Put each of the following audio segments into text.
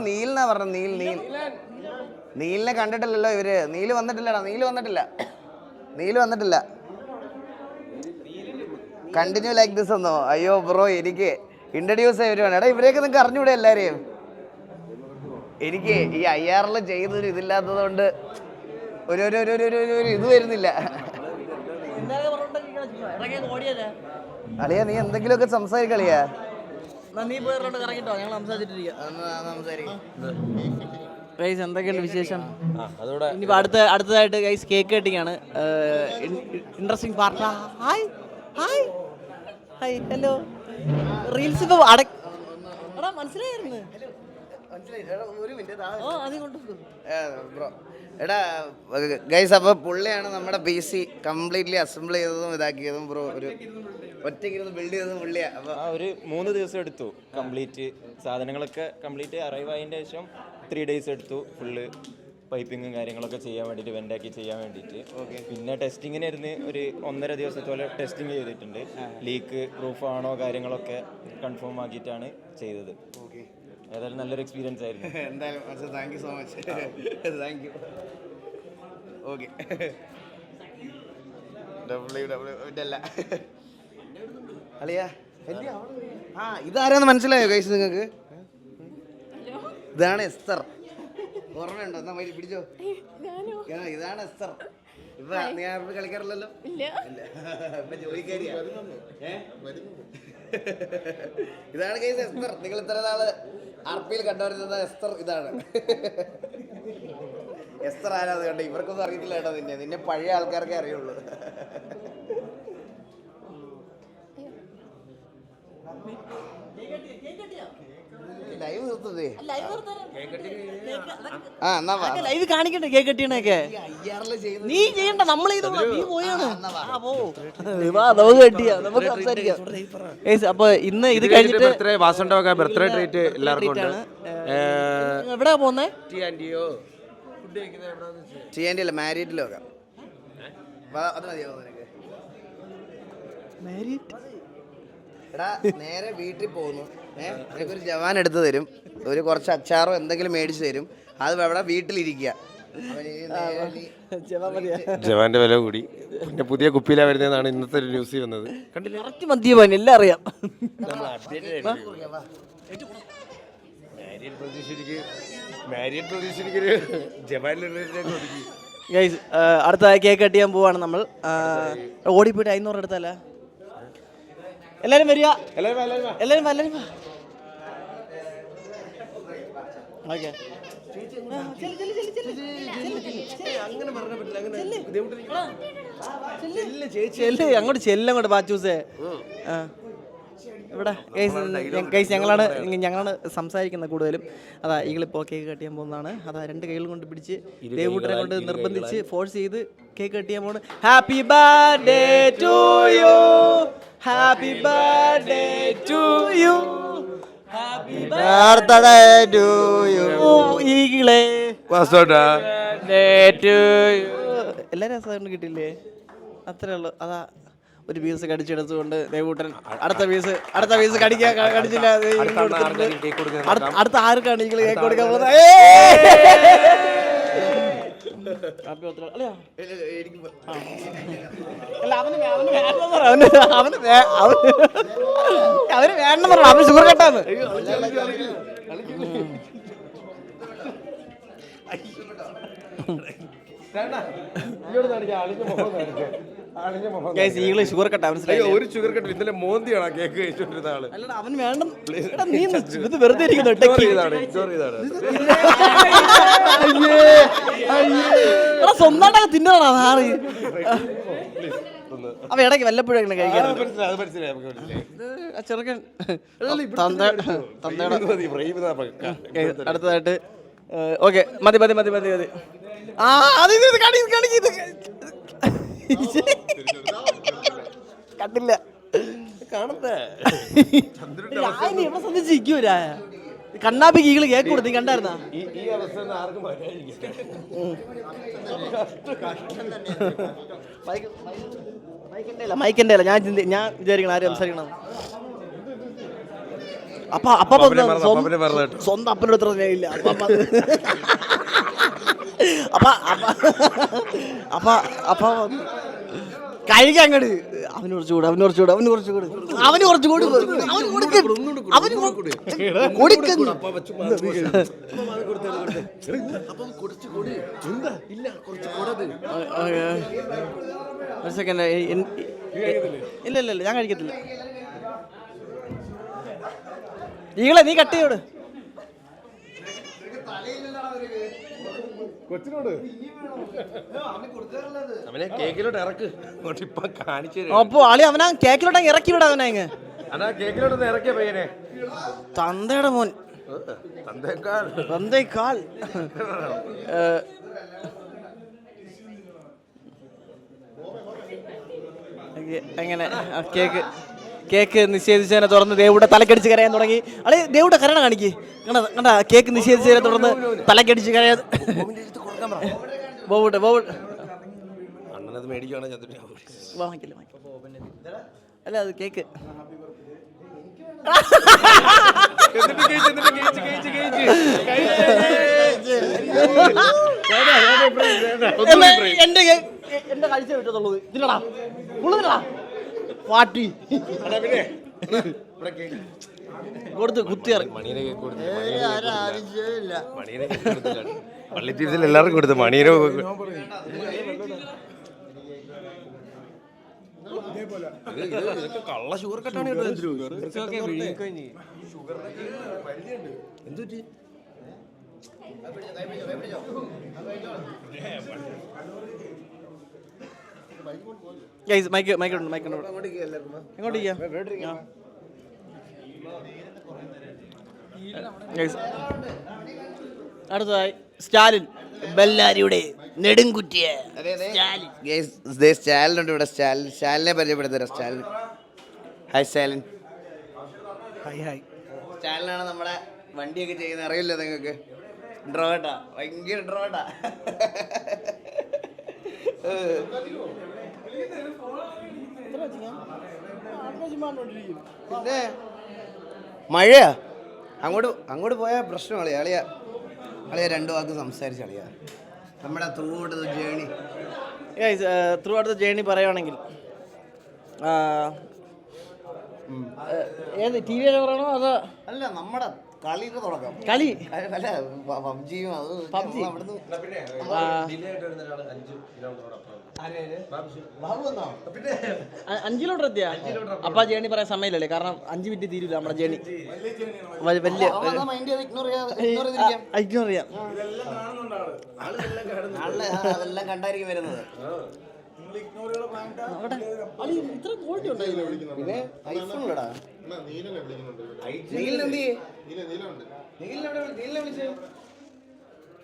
നീലിനാ പറഞ്ഞ നീലിനെ കണ്ടിട്ടില്ലല്ലോ ഇവര്. നീല് വന്നിട്ടില്ലടാ. നീല് വന്നിട്ടില്ല. കണ്ടിന്യൂ ലൈക്ക് ദിസ് ഒന്നോ? അയ്യോ ബ്രോ, എനിക്ക് ഇൻട്രഡ്യൂസ് ചെയ്യരുവാണ്. എടാ ഇവരെയൊക്കെ നിങ്ങൾക്ക് അറിഞ്ഞൂടെ എല്ലാവരെയും? എനിക്ക് ഈ IR ചെയ്തൊരു ഇതില്ലാത്തത് കൊണ്ട് ഒരു ഇത് വരുന്നില്ല. അളിയാ നീ എന്തെങ്കിലുമൊക്കെ സംസാരിക്കളിയാ. എന്തൊക്കെയുണ്ട് വിശേഷം? ഇനി അടുത്തതായിട്ട് ഗൈസ് കേക്ക് കട്ടിങ്ങാണ്. Interesting part. Hi hi hi hello. Reels ഇപ്പൊ മനസ്സിലായിരുന്നു. എടാ ഗൈസ്, അപ്പോൾ പുള്ളിയാണ് നമ്മുടെ PC കംപ്ലീറ്റ്ലി അസംബിൾ ചെയ്തതും ഇതാക്കിയതും ബ്രോ. ഒരു ഒറ്റയ്ക്കിരുന്ന് ബിൽഡ് ചെയ്തതും പുള്ളിയാണ്. അപ്പോൾ ഒരു 3 ദിവസം എടുത്തു കംപ്ലീറ്റ്. സാധനങ്ങളൊക്കെ കംപ്ലീറ്റ് അറൈവ് ആയതിൻ്റെ ശേഷം 3 days എടുത്തു ഫുള്ള് പൈപ്പിങ്ങും കാര്യങ്ങളൊക്കെ ചെയ്യാൻ വേണ്ടിയിട്ട്, വെൻ്റാക്കി ചെയ്യാൻ വേണ്ടിയിട്ട്. പിന്നെ ടെസ്റ്റിങ്ങിനായിരുന്നു ഒരു 1.5 ദിവസത്തോളം ടെസ്റ്റിങ് ചെയ്തിട്ടുണ്ട്. ലീക്ക് പ്രൂഫ് ആണോ കാര്യങ്ങളൊക്കെ കൺഫേം ആക്കിയിട്ടാണ് ചെയ്തത്. ഏതായാലും നല്ലൊരു എക്സ്പീരിയൻസ് ആയിരുന്നു. എന്തായാലും thank you so much. Thank you. Okay അളിയാ ഇതാരാന്ന് മനസ്സിലായോ ഗൈസ് നിങ്ങൾക്ക്? ഇതാണ് എസ്തർ. ഓർമ്മയുണ്ടോ? എന്നാ മൈ പിടിച്ചോ. ഇതാണ് എസ്തർ. ഇപ്പൊ നീ ആരോട് കളിക്കാറില്ലല്ലോ? ഇപ്പൊ ജോലിക്കാരിയാ. ഇതാണ് ഗൈസ് എസ്തർ. നിങ്ങൾ ഇത്ര നാള് RPയിൽ കണ്ടുവരുന്നത് എസ്തർ ഇതാണ്. എസ്തർ ആരാത് കണ്ടോ? ഇവർക്കൊന്നും അറിയത്തില്ല കേട്ടോ. നിന്നെ പഴയ ആൾക്കാർക്കേ അറിയുള്ളൂ. ലൈവ് നിർത്തതേ. ലൈവ് കാണിക്കണ്ടേ കേക്ക് കട്ടിയണൊക്കെ? നീ ചെയ്യണ്ട, നമ്മൾ നീ പോയാണ്. നമുക്ക് സംസാരിക്കാം. അപ്പൊ ഇന്ന് ഇത് കഴിഞ്ഞിട്ട് ബർത്ത്ഡേ ട്രീറ്റ് എല്ലാവർക്കും എവിടെയാ പോന്നേ? TNT അല്ല, മാരീഡിലൊക്കെ. അത് മതിയോ നിനക്ക്? എടാ നേരെ വീട്ടിൽ പോകുന്നു. നിനക്കൊരു ജവാൻ എടുത്ത് തരും, ഒരു കുറച്ച് അച്ചാറോ എന്തെങ്കിലും മേടിച്ച് തരും. അത് അവിടെ വീട്ടിലിരിക്കുക. ജവാന്റെ വില കൂടി. പിന്നെ പുതിയ കുപ്പിയിലാ വരുന്നതാണ് ഇന്നത്തെ ഒരു ന്യൂസ് വന്നത്. കണ്ടില്ല? മദ്യപാൻ എല്ലാം അറിയാം. അടുത്ത കേക്ക് കട്ട് ചെയ്യാൻ പോവാണ് നമ്മൾ. ഓടിപ്പോയിട്ട് 500 എടുത്തല്ല. എല്ലാരും വരിക. എല്ലാരും ഓക്കെ. അങ്ങോട്ട് ചെല്ലങ്ങോട്ട് ബാച്ചൂസേ. ഇവിടെ ഗൈസ് ഞങ്ങളാണ് സംസാരിക്കുന്നത് കൂടുതലും. അതാ ഈകളിപ്പോൾ കേക്ക് കട്ട് ചെയ്യാൻ പോകുന്നതാണ്. അതാ 2 കൈകൾ കൊണ്ട് പിടിച്ച് ദേവൂട്ടനെ കൊണ്ട് നിർബന്ധിച്ച് ഫോഴ്സ് ചെയ്ത് കേക്ക് കട്ട് ചെയ്യാൻ പോകുന്നത്. Happy birthday to you, happy birthday to you, happy birthday to you ഈകളെ. എല്ലാവരും രസം കിട്ടില്ലേ? അത്രേ ഉള്ളൂ. അതാ ഒരു പീസ് കടിച്ചെടുത്തുകൊണ്ട് ദേവൂട്ടൻ അടുത്ത പീസ് കടിച്ചില്ല. അടുത്ത ആർക്കാണ് നിങ്ങൾ കേക്ക് കൊടുക്കാൻ പോകുന്നത്? അവന് വേണ്ടെന്ന് പറഞ്ഞു. അവന് ഷുഗർ കട്ടാന്ന്. ഷുഗർ കട്ട മനസ്സിലായി. ഒരു ഷുഗർ കട്ട് ഇന്നലെ മോന്തിയാണ് കേക്ക് കഴിച്ചോണ്ടിരുന്ന ആള്. അവന് വേണ്ട. നീ ഇത് വെറുതെ ഇരിക്കുന്നു. സ്വന്തമായിട്ടൊക്കെ തിന്നണോ സാറ്? അവ ഇടയ്ക്ക് വല്ലപ്പോഴും എങ്ങനെ കഴിക്കാൻ ചെറുക്കൻ. അടുത്തതായിട്ട് ഓക്കെ മതി. കണ്ടില്ല കാണത്തെ എവിടെ ശ്രദ്ധിച്ചിരിക്കൂരാ? കണ്ണാപ്പി കീകള് കേക്ക് കൊടുത്ത് കണ്ടായിരുന്ന? ഈ അവസ്ഥ ആർക്കും മൈക്കൻ്റെ അല്ല. ഞാൻ വിചാരിക്കണം ആരും സംസാരിക്കണം. സ്വന്തം അപ്പനോട് എത്ര സ്നേഹമില്ല അപ്പൊ കഴിക്കാൻ അങ്ങോട്ട് അവന് കുറച്ചുകൂടെ ഒരു സെക്കൻഡ് ഇല്ല ഞാൻ കഴിക്കത്തില്ല ഈകളെ നീ കട്ട് ചെയ്യോട് കേക്കിലോട്ട് ഇറക്ക് കാണിച്ചു അപ്പൊ ആളി അവനാ കേക്കിലോട്ട് ഇറക്കി വിടാ അവനെ അങ്ങ് കേക്കിലോട്ട് ഇറക്കിയ പയ്യനെ തന്തയുടെ മോൻ തന്തേക്കാൾ എങ്ങനെ കേക്ക് നിഷേധിച്ചതിനെ തുടർന്ന് ദേവുടെ തലക്കടിച്ച് കരയാൻ തുടങ്ങി അളി ദേവുടെ കരണ കാണിക്ക് കണ്ട കേക്ക് നിഷേധിച്ചതിനെ തുടർന്ന് തലക്കടിച്ച് കരയാൻ ബോവട്ടെ അണ്ണനത് മേടിക്കുവാണ് അല്ല അത് കേക്ക് എന്റെ കഴിച്ച വിട്ടതുള്ളത് ഇതിലടാ പാട്ടി കൊടുത്ത് കുത്തിയിറങ്ങി പള്ളി ടീംസിൽ എല്ലാവർക്കും കൊടുത്തു മണീനെ കള്ള ഷുഗർ കട്ടാണ് എന്തുപറ്റി അടുത്തതായി സ്റ്റാലിൻ ബെല്ലാരിയുടെ നെടുങ്കുറ്റിയ സ്റ്റാലിനുണ്ട് ഇവിടെ. സ്റ്റാലിനെ പരിചയപ്പെടുത്തരാം. സ്റ്റാലിൻ, ഹായ് സ്റ്റാലിൻ. ഹായ് സ്റ്റാലിനാണ് നമ്മുടെ വണ്ടിയൊക്കെ ചെയ്യുന്നത്, അറിയില്ല നിങ്ങൾക്ക്? ഇൻട്രോവേർട്ടാ, ഭയങ്കര ഇൻട്രോവേർട്ടാ. പിന്നെ മഴയാ, അങ്ങോട്ട് പോയാൽ പ്രശ്നം അളിയാ. രണ്ടു വാക്ക് സംസാരിച്ച അളിയാ നമ്മുടെ ത്രൂ ഔട്ട് ദ ജേണി പറയുവാണെങ്കിൽ ഏത് ടി വിയിലെ പറയണോ അതോ അല്ല നമ്മുടെ കളിയുടെ തുടക്കം? കളി അല്ല പബ്ജിയും അത് പബ്ജി അഞ്ച് കിലോമീറ്റർ എത്തിയാ അപ്പൊ ജേണി പറയാൻ സമയമില്ലല്ലേ, കാരണം 5 മിനിറ്റ് തീരില്ല നമ്മുടെ ജേണി. വലിയ ഇഗ്നോർ ചെയ്യാം. അതെല്ലാം കണ്ടായിരിക്കും വരുന്നത്. ഇത്ര ക്വാളിറ്റി ഉണ്ടായിരുന്നു. പിന്നെ ഐഫോണിലടാ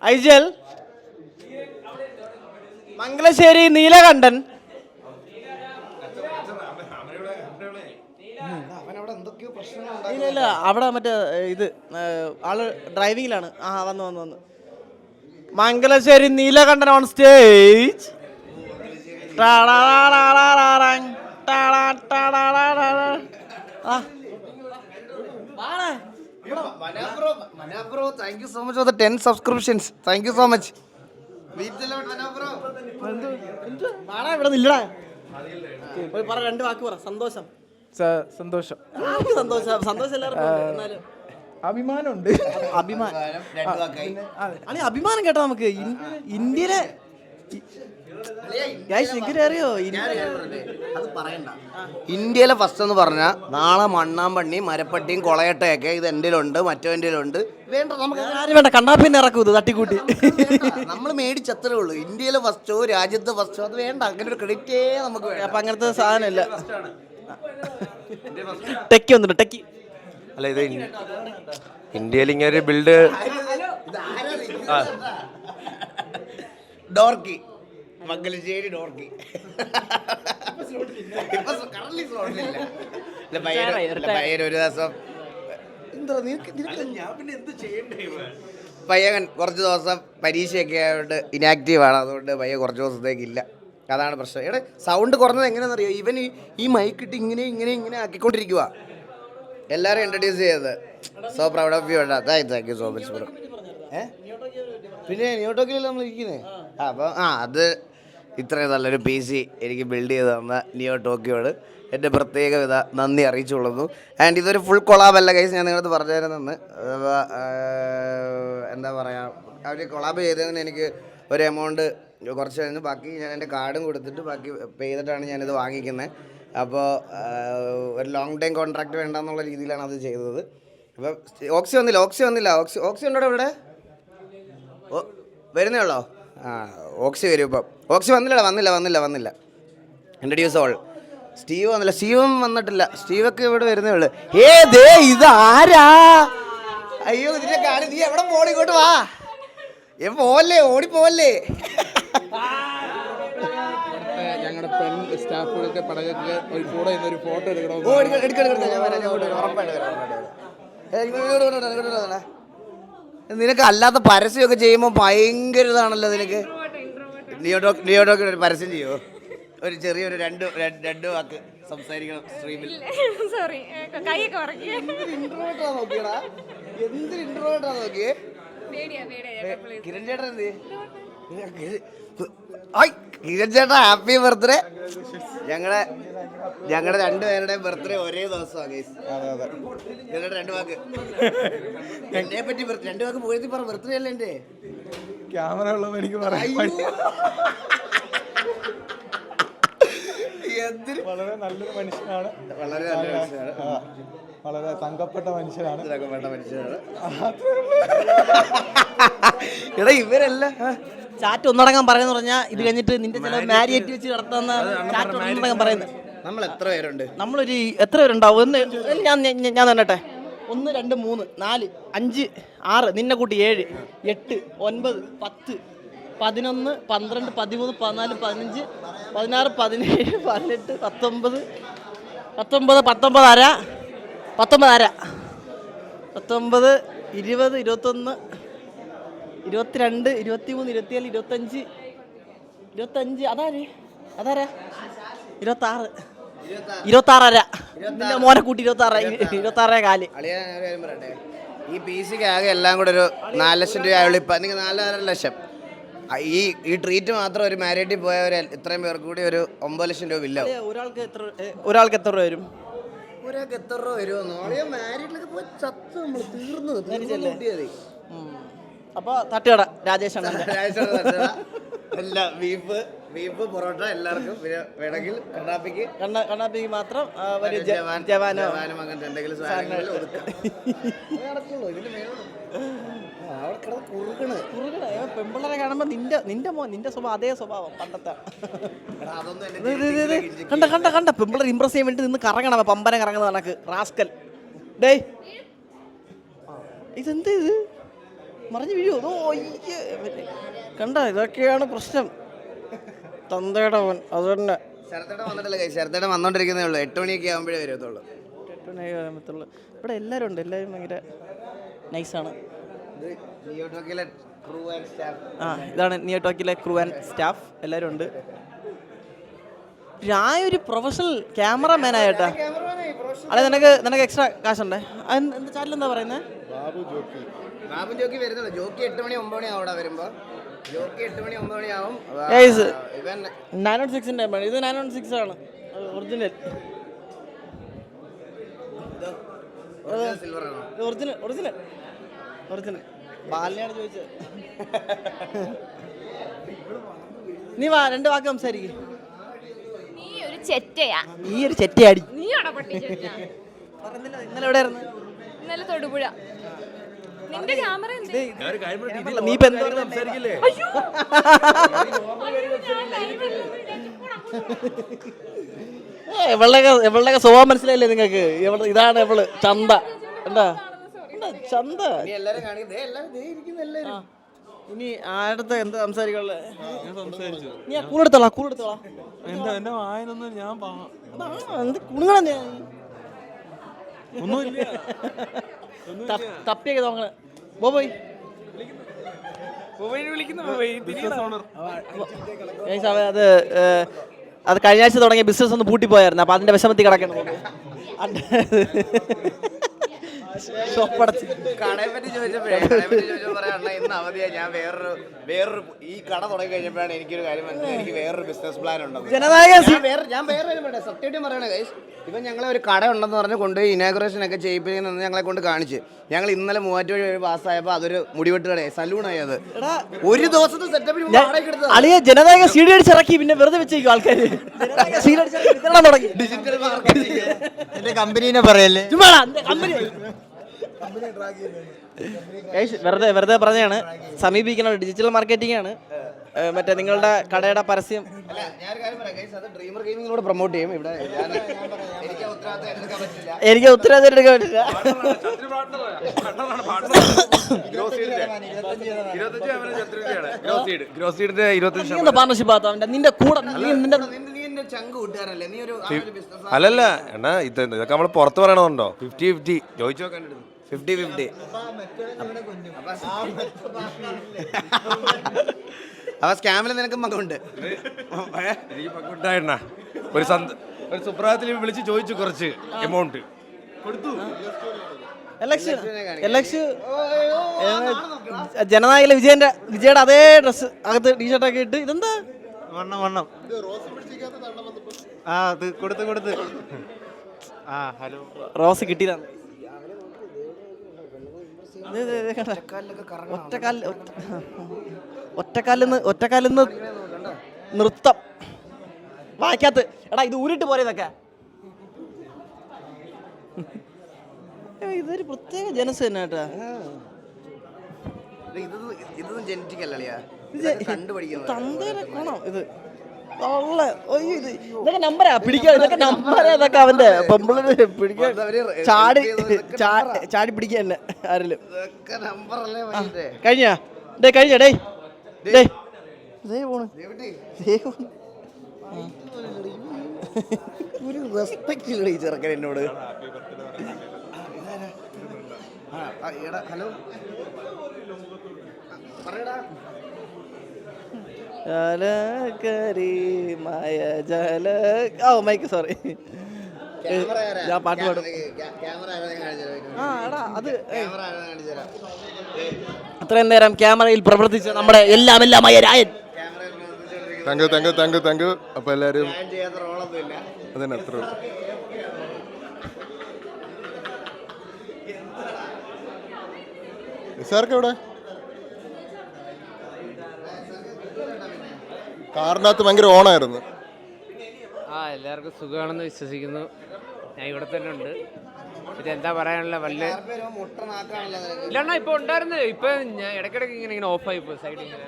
ഐജൽ മംഗലശ്ശേരി നീലകണ്ഠൻ ഇല്ല അവിടെ മറ്റേ ഇത് ആള് ഡ്രൈവിങ്ങിലാണ്. വന്നു Mangalassery Neelakantan on stage. Thank you so much for the 10 subscriptions. Thank you so much. ഇവിടെ നില്ലടാ, പറ 2 വാക്ക് പറ. സന്തോഷം സന്തോഷം സന്തോഷം എല്ലാവർക്കും. എന്നാലും അഭിമാനമുണ്ട്. അഭിമാനം കേട്ടോ നമുക്ക് ഇന്ത്യയിലെ അറിയോ? അത് പറയണ്ട. ഇന്ത്യയിലെ ഫസ്റ്റ് എന്ന് പറഞ്ഞാൽ നാളെ മണ്ണാമ്പണ്ണി മരപ്പട്ടിയും കൊളയട്ടയൊക്കെ ഇത് എൻ്റെ ഉണ്ട്, മറ്റവൻ്റെ ഉണ്ട്. വേണ്ട, നമുക്ക് ആരും വേണ്ട, കണ്ടാ പിന്നെ ഇറക്കും ഇത് തട്ടിക്കൂട്ടി. നമ്മൾ മേടിച്ചത്രേ ഉള്ളൂ. ഇന്ത്യയിലെ ഫസ്റ്റോ രാജ്യത്തെ ഫസ്റ്റോ അത് വേണ്ട, അങ്ങനെ ഒരു ക്രെഡിറ്റേ നമുക്ക് വേണ്ട. അപ്പൊ അങ്ങനത്തെ സാധനം ഇല്ല. ടെക്കി വന്നിട്ട് ടെക്കി അല്ല, ഇത് ഇന്ത്യയിൽ ഇങ്ങനെ ബിൽഡ് ഡോർക്കി, മംഗലശ്ശേരി ഡോർക്കി. ഒരു ദിവസം പയ്യൻ കുറച്ച് ദിവസം പരീക്ഷയൊക്കെ ആയതുകൊണ്ട് ഇനാക്റ്റീവാണ്, അതുകൊണ്ട് പയ്യ കുറച്ച് ദിവസത്തേക്കില്ല. അതാണ് പ്രശ്നം. സൗണ്ട് കുറഞ്ഞത് എങ്ങനെയാണെന്നറിയോ? ഇവൻ ഈ മൈക്കിട്ട് ഇങ്ങനെ ആക്കിക്കൊണ്ടിരിക്കുക. എല്ലാവരും ഇൻട്രൊഡ്യൂസ് ചെയ്തത്. So proud of you. Thank you so much bro. പിന്നെ ന്യൂട്ടോക്കിലല്ലേ നമ്മൾ ഇരിക്കുന്നത്. അപ്പോൾ അത് ഇത്രയും നല്ലൊരു PC എനിക്ക് ബിൽഡ് ചെയ്ത് തന്ന നിയോ ടോക്കിയോട് എൻ്റെ പ്രത്യേകവിധ നന്ദി അറിയിച്ചുകൊള്ളുന്നു. ആൻഡ് ഇതൊരു ഫുൾ കൊളാബല്ല ഗൈസ്, ഞാൻ നിങ്ങളടുത്ത് പറഞ്ഞുതരുന്നെന്ന്. എന്താ പറയുക, അവർ കൊളാബ് ചെയ്തതിന് എനിക്ക് ഒരു എമൗണ്ട് കുറച്ച് കഴിഞ്ഞ് ബാക്കി ഞാൻ എൻ്റെ കാർഡും കൊടുത്തിട്ട് ബാക്കി പേ ചെയ്തിട്ടാണ് ഞാനിത് വാങ്ങിക്കുന്നത്. അപ്പോൾ ഒരു ലോങ് ടൈം കോൺട്രാക്റ്റ് വേണ്ടെന്നുള്ള രീതിയിലാണ് അത് ചെയ്തത്. അപ്പോൾ ഓക്സി വന്നില്ല. ഓക്സി ഉണ്ടോ ഇവിടെ? വരുന്നേ ഉള്ളോ? ഓക്സി വരും ഇപ്പം. ഓക്സി വന്നില്ല. Introduce all. സ്റ്റീവും വന്നിട്ടില്ല. സ്റ്റീവൊക്കെ ഇവിടെ വരുന്നേ ഉള്ളു. ദേ ഇതാരാ? അയ്യോ ഇതിനെ കാണി, നീ എവിടെ പോണി? ഇങ്ങോട്ട് വാ. പോവല്ലേ, ഓടിപ്പോവല്ലേ. ഞങ്ങളുടെ പെൺ സ്റ്റാഫുകൾക്ക് പടകൾക്ക് ഒരു കൂടെ ഒരു ഫോട്ടോ എടുക്കണം. നിനക്ക് അല്ലാത്ത പരസ്യമൊക്കെ ചെയ്യുമ്പോൾ ഭയങ്കര ഇതാണല്ലോ നിനക്ക്. നിയോടോക്ക് ഒരു പരസ്യം ചെയ്യുമോ? ഒരു ചെറിയൊരു രണ്ട് വാക്ക് സംസാരിക്കണം സ്ട്രീമിൽ. സോറി, കൈയൊക്കെ ഉറക്കി. ഇൻട്രോവേർട്ടാ നോക്കിയടാ, എന്തൊരു ഇൻട്രോവേർട്ടാ നോക്കിയേ. കിരൺ ചേട്ടൻ എന്ത്? കിരൺ ചേട്ടാ ഹാപ്പി ബർത്ത്ഡേ. ഞങ്ങളുടെ രണ്ടുപേരുടെയും ബർത്ത്ഡേ ഒരേ ദിവസമാണ് ഗൈസ്. ഞങ്ങളുടെ രണ്ട് വാക്ക് എന്നെ പറ്റി രണ്ട് വാക്ക് പോയി പറ. ബർത്ത്ഡേ അല്ലേ എൻ്റെ? ക്യാമറ ഉള്ളപ്പോൾ എനിക്ക് പറയാം. വളരെ നല്ലൊരു മനുഷ്യനാണ്. വളരെ തങ്കപ്പെട്ട മനുഷ്യനാണ്. എടാ ഇവരെല്ലാം ചാറ്റ് ഒന്നടങ്കം പറയുന്ന പറഞ്ഞാൽ ഇത് കഴിഞ്ഞിട്ട് നിന്റെ ചില മാരിയേറ്റ് വെച്ച് നടത്തുന്ന ചാറ്റ് ഒന്നടങ്കം പറയുന്നത്. നമ്മൾ എത്ര പേരുണ്ട്? നമ്മളൊരു എത്ര പേരുണ്ടാവും? ഞാൻ തന്നട്ടെ. 1 2 3 4 5 6 നിന്നെ കൂട്ടി 7 8 9 10 11 12 13 14 15 16 17 18 19 19 19 അര 19 അര 19 20 21 22 23 24 25 25 അതാരാ 26 26 നിന്റെ മോനെ കൂട്ടി 26 കാല്. ഈ PCക്ക് ആകെ എല്ലാം കൂടെ ഒരു 4 ലക്ഷം രൂപ ആയുള്ളൂ. ഇപ്പം നിങ്ങൾ 4.5 ലക്ഷം. ഈ ട്രീറ്റ് മാത്രം ഒരു മാരേജിൽ പോയവർ ഇത്രയും പേർക്ക് കൂടി ഒരു 9 ലക്ഷം രൂപ ഇല്ല. ഒരാൾക്ക് എത്ര രൂപ വരും? ഒരാൾക്ക് എത്ര രൂപ വരുമോ? മാരേജിലൊക്കെ പോയി ചത്ത് നമ്മൾ തീർന്നു. അപ്പൊ തട്ടുകട രാജേഷ് അണ്ണന്റെ അല്ല, ബീഫ് പൊറോട്ട എല്ലാവർക്കും. പിന്നെ വേണമെങ്കിൽ കണ്ണാപ്പിക്ക് മാത്രം ജവാനോ അങ്ങനത്തെ എന്തെങ്കിലും സാധനങ്ങളിൽ ഒതുക്കാം. പെമ്പിള്ളരെ കാണുമ്പോ നിന്റെ സ്വഭാവം അതേ സ്വഭാവം പണ്ടത്തെ. കണ്ട പെമ്പിള്ളർ ഇംപ്രസ് ചെയ്യാൻ വേണ്ടി നിന്ന് കറങ്ങണം, പമ്പരം കറങ്ങുന്ന കണക്ക്. റാസ്കൽ ഡേ ഇതെന്ത് ഇത് മറിഞ്ഞു വീഴുമോ? കണ്ട, ഇതൊക്കെയാണ് പ്രശ്നം. തന്തയുടെ അവൻ അത് തന്നെ. ശരത്തേട്ടൻ വന്നിട്ടില്ല. ശരത്തേട്ടൻ വന്നോണ്ടിരിക്കുന്നേ ഉള്ളൂ. 8 മണിയൊക്കെ ആകുമ്പോഴേ വരത്തുള്ളൂ. 8 മണിയൊക്കെ ആകുമ്പത്തുള്ളൂ. ഇവിടെ എല്ലാവരും ഉണ്ട്, എല്ലാവരും ഭയങ്കര നൈസാണ്. ഇതാണ് നിയോ ടോക്കിലെ ക്രൂ ആൻഡ് സ്റ്റാഫ്. എല്ലാവരും ഉണ്ട്. ഞാൻ ഒരു പ്രൊഫഷണൽ ക്യാമറമാൻ ആയിട്ടാ. അല്ലെ നിനക്ക് എക്സ്ട്രാ കാശുണ്ടേ? എന്താ ചാനൽ എന്താ പറയുന്നത്? ബാബു ജോക്കി വരുന്നുള്ളൂ. ജോക്കി 8 മണി 9 മണി ആവും വരുമ്പോ. ജോക്കി 8 മണി 9 മണി ആവും. 916 ഇത് 916 ആണ് ഒറിജിനൽ. ഒറിജിനൽ ബാലിനെയാണ് ചോദിച്ചത്. നീ വാ, 2 വാക്ക് സംസാരിക്കും. നീ ഒരു ചെറ്റയാ. നീ ഒരു ചെറ്റയാടി. നീയാണോ പട്ടി ചെറ്റ? പറഞ്ഞില്ല ഇന്നലെ എവിടെയായിരുന്നു? ഇന്നലെ തൊടുപുഴ. നിന്റെ ക്യാമറ എന്ത്? നീ ഇപ്പൊ എന്താ സംസാരിക്കില്ലേ? എവളുടെ സ്വഭാവം മനസ്സിലായില്ലേ നിങ്ങൾക്ക്? ഇതാണ് എവള് ചന്ത. എന്താ ചന്ത? ഇനി ആരുടെ എന്താ സംസാരിക്കുള്ളേ? നീ കൂടെടുത്തോളാ. തപ്പിയൊക്കെ നോക്കണേ. ബോബോയ് അത് കഴിഞ്ഞ ആഴ്ച തുടങ്ങിയ ബിസിനസ് ഒന്ന് പൂട്ടിപ്പോയായിരുന്നു. അപ്പൊ അതിന്റെ വിഷമത്തിൽ കിടക്കണം. ഷോപ്പടച്ച് കടയെ പറ്റി ചോദിച്ചപ്പോ പറയാ ഇന്ന് അവധിയാ. ഞാൻ വേറൊരു ഈ കട തുടങ്ങി കഴിഞ്ഞപ്പോഴാണ് എനിക്കൊരു കാര്യം മനസ്സിലായി. എനിക്ക് വേറൊരു ബിസിനസ് പ്ലാൻ ഉണ്ടെന്ന്. ജനനായക ഞാൻ വേറെ സത്യമായിട്ടും പറയണേ ഗൈസ്. ഇപ്പം ഞങ്ങളെ ഒരു കട ഉണ്ടെന്ന് പറഞ്ഞ് കൊണ്ടുപോയി ഇനാഗുറേഷൻ ഒക്കെ ചെയ്യിപ്പിക്കുന്ന ഞങ്ങളെ കൊണ്ട് കാണിച്ച്. ഞങ്ങൾ ഇന്നലെ മൂവാറ്റുപുഴ വഴി പാസ്സായപ്പോൾ അതൊരു മുടിവെട്ട് കടയായി, സലൂണായി. അത് ഒരു ദിവസത്തെ സെറ്റപ്പിന് അളിയ ജനനായക സീഡി അടിച്ചിറക്കി പിന്നെ വെറുതെ വെച്ചേക്കും ആൾക്കാര്. തുടങ്ങി ഡിജിറ്റൽ മാർക്കറ്റിംഗ്. എന്റെ കമ്പനീനെ പറയല്ലേ. വെറുതെ പറഞ്ഞാണ്. സമീപിക്കുന്ന ഡിജിറ്റൽ മാർക്കറ്റിംഗ് ആണ്. മറ്റേ നിങ്ങളുടെ കടയുടെ പരസ്യം. അല്ല, ഞാനൊരു കാര്യം പറയാം ഗൈസ്. അത് ഡ്രീമർ ഗെയിമിങ്ങിലൂടെ പ്രൊമോട്ട് ചെയ്യും. ഇവിടെ എനിക്ക് ഉത്തരവാദിത്തം എടുക്കാൻ പറ്റില്ല. എനിക്ക് ഉത്തരവാദിത്തം എടുക്കാൻ പറ്റില്ല. പാർട്ണർഷിപ്പ് ആത്ത നിന്റെ കൂടെ നിന്റെ ചങ്ക് കൂട്ടുകാരല്ലേ നീ? ഒരു ബിസിനസ് അല്ലല്ല എന്നാ ഇതൊക്കെ നമ്മൾ പുറത്ത് പറയണമെന്നുണ്ടോ? 50-50 ചോദിച്ചു നോക്കാൻ. 50-50. അപ്പൊ സ്കാമിൽ നിനക്ക് മകമുണ്ട്. എനിക്ക് പങ്കുണ്ടായിരുന്ന ഒരു സുപ്രഭാതത്തിൽ വിളിച്ച് ചോദിച്ചു കുറച്ച് എമൗണ്ട് കൊടുത്തു. ഇലക്ഷൻ ജനനായകയിലെ വിജയുടെ അതേ ഡ്രസ് അകത്ത് ടീഷർട്ടൊക്കെ ഇട്ട്. ഇതെന്താ വണ്ണം ആ അത് കൊടുത്ത് ആ ഹലോ റോസ് കിട്ടിയതാണ്. ഒറ്റക്കാലിന്ന് നൃത്തം വായിക്കാത്ത. എടാ ഇത് ഊരിട്ട് പോരെ ഇതൊക്കെ. ഇതൊരു പ്രത്യേക ജനസ് തന്നെ കേട്ടാ. ഇതൊന്നും ജനറ്റിക് അല്ലളിയാ, കണ്ടുപിടിക്കുന്നത്. തന്തേനെ ഇത് ഇതൊക്കെ നമ്പരാ പിടിക്കാൻ. ഇതൊക്കെ നമ്പരാ. ഇതൊക്കെ അവന്റെ പെമ്പിളര് പിടിക്കാൻ ചാടി പിടിക്കാൻ തന്നെ ആരെങ്കിലും കഴിഞ്ഞ ഒരു റെസ്പെക്ട് ഇല്ല ഈ ചെറുക്കൻ എന്നോട്. ഹലോ പറയടാ. സോറി ഞാൻ പാട്ട് പാടും. അത്രയും നേരം ക്യാമറയിൽ പ്രവർത്തിച്ച നമ്മുടെ എല്ലാമായ രായൻ. Thank you. അപ്പൊ എല്ലാരും അതന്നെ അത്ര നിസാർക്ക് എവിടെ? കാറിനകത്ത് ഭയങ്കര ഓണായിരുന്നു. എല്ലാവർക്കും സുഖമാണെന്ന് വിശ്വസിക്കുന്നു. ഞാൻ ഇവിടെ തന്നെ ഉണ്ട്. പിന്നെ എന്താ പറയാനുള്ള വലിയ ഇല്ലണ്ണ ഇപ്പൊ ഉണ്ടായിരുന്നു. ഇപ്പൊ ഞാൻ ഇടയ്ക്കിടയ്ക്ക് ഇങ്ങനെ ഓഫായി പോയി സൈഡിൽ ഇങ്ങനെ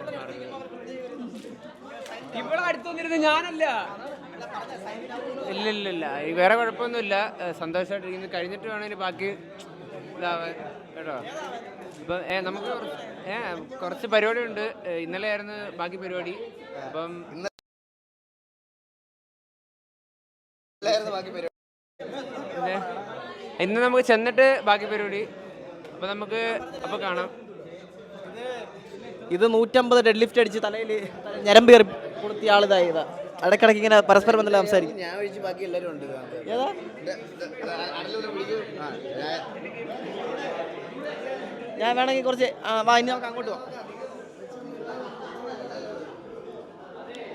ഇവിടെ അടുത്ത് വന്നിരുന്നത് ഞാനല്ല. ഇല്ല വേറെ കുഴപ്പമൊന്നുമില്ല. സന്തോഷമായിട്ടിരിക്കുന്നു. കഴിഞ്ഞിട്ട് വേണമെങ്കിൽ ബാക്കി ഇതാവാൻ കേട്ടോ. ഇപ്പം നമുക്ക് കുറച്ച് പരിപാടി ഉണ്ട്. ഇന്നലെ ആയിരുന്നു ബാക്കി പരിപാടി. അപ്പം ഇന്ന് നമുക്ക് ചെന്നിട്ട് ബാക്കി പരിപാടി. അപ്പൊ നമുക്ക് അപ്പൊ കാണാം. ഇത് 150 ഡെഡ് ലിഫ്റ്റ് അടിച്ച് തലയിൽ ഞരമ്പ് കയറി കൊടുത്തിയ ആളിതായി. ഇതാ ഇടയ്ക്കിടയ്ക്ക് ഇങ്ങനെ പരസ്പരം ബന്ധം സംസാരിക്കും. ഞാൻ ഒഴിച്ച് ബാക്കി എല്ലാവരും ഉണ്ട്. ഏതാ ഞാൻ വേണമെങ്കിൽ കുറച്ച് ഇനി നമുക്ക് അങ്ങോട്ട് പോവാം.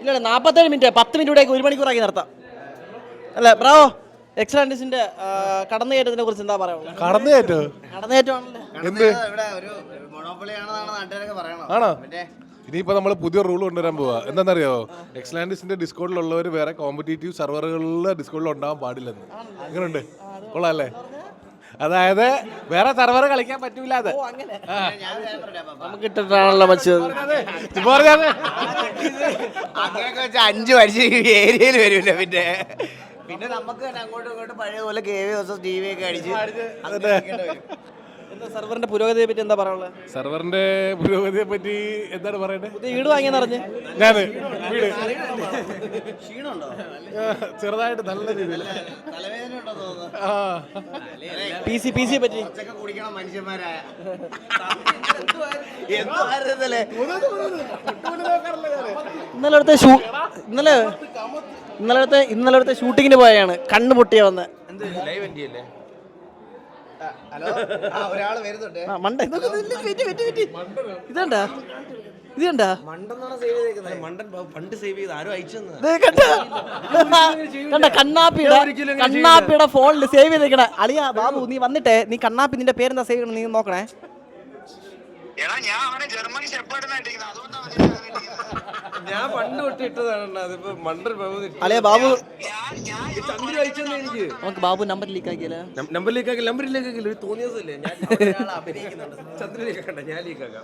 ഇല്ല 47 മിനിറ്റ് 10 മിനിറ്റ് കൂടെ 1 മണിക്കൂറാക്കി നിർത്താം അല്ലേ ബ്രാവോ? എക്സലൻസിന്റെ കടന്നുകയറ്റത്തിനെ കുറിച്ച് എന്താ പറയാ? കടന്നുകയറ്റമാണല്ലോ. ആണോ? ഇനിയിപ്പോൾ നമ്മൾ പുതിയ റൂൾ കൊണ്ടുവരാൻ പോവാ. എന്താണെന്നറിയോ? എക്സലാൻഡിസിന്റെ ഡിസ്കോഡിലുള്ളവർ വേറെ കോമ്പറ്റീറ്റീവ് സെർവറുകളിലെ ഡിസ്കോഡിൽ ഉണ്ടാവാൻ പാടില്ലെന്ന്. എങ്ങനെയുണ്ട്? കൊള്ളാല്ലേ? അതായത് വേറെ സെർവർ കളിക്കാൻ പറ്റൂല. അത് നമുക്ക് ഇട്ടിട്ടാണല്ലോ മച്ചത്. അങ്ങനെയൊക്കെ വെച്ചാൽ 5 വർഷം ഏരിയയിൽ വരില്ല. പിന്നെ നമുക്ക് തന്നെ അങ്ങോട്ടും ഇങ്ങോട്ടും പഴയ പോലെ KV vs TV ഒക്കെ അടിച്ച് സെർവറിന്റെ പുരോഗതിയെ പറ്റി എന്താ പറയാനുള്ളത്? സെർവറിന്റെ പുരോഗതിയെ പറ്റി എന്താണ് പറയണ്ടത്? പുതിയ വീട് വാങ്ങിയെന്നറിഞ്ഞ് ഞാൻ വീട് ചെറുതായിട്ട് നല്ല രീതിയിൽ PC പറ്റി കുടിക്കണം മനുഷ്യന്മാരായ. ഇന്നലത്തെ ഷൂട്ടിങ്ങിന് പോയാണ് കണ്ണു പൊട്ടിയ വന്ന് ലൈവ് എൻഡ് ചെയ്യല്ലേ? ഹലോ ആ ഒരാൾ വരുന്നുണ്ട്. ആ മണ്ട ഇതണ്ടാ ഇതണ്ടാ പണ്ട് സേവ് ചെയ്ത് ആരും അയച്ചു കണ്ട കണ്ണാപ്പിയുടെ ഫോണിൽ സേവ് ചെയ്തേക്കണ അളിയാ ബാബു. നീ വന്നിട്ടേ നീ കണ്ണാപ്പി നിന്റെ പേരെന്താ സേവ് ചെയ്യണം നീ നോക്കണേ. ഞാൻ പണ്ട് തൊട്ട് ഇട്ടതാണ്. അതിപ്പോ മണ്ടൻ അളിയാ ബാബു ചന്ദ്ര അയച്ചെന്ന് എനിക്ക്. നമുക്ക് ബാബു നമ്പർ ലീക്ക് ആക്കിയല്ലേ? നമ്പർ ലീക്കാക്കില്ല ഒരു തോന്നിയ ദിവസമല്ലേ ഞാൻ അഭിനയിക്കുന്നുണ്ട്. ചന്ദ്ര ലീക്കാക്കണ്ട, ഞാൻ ലീക്കാക്കാം.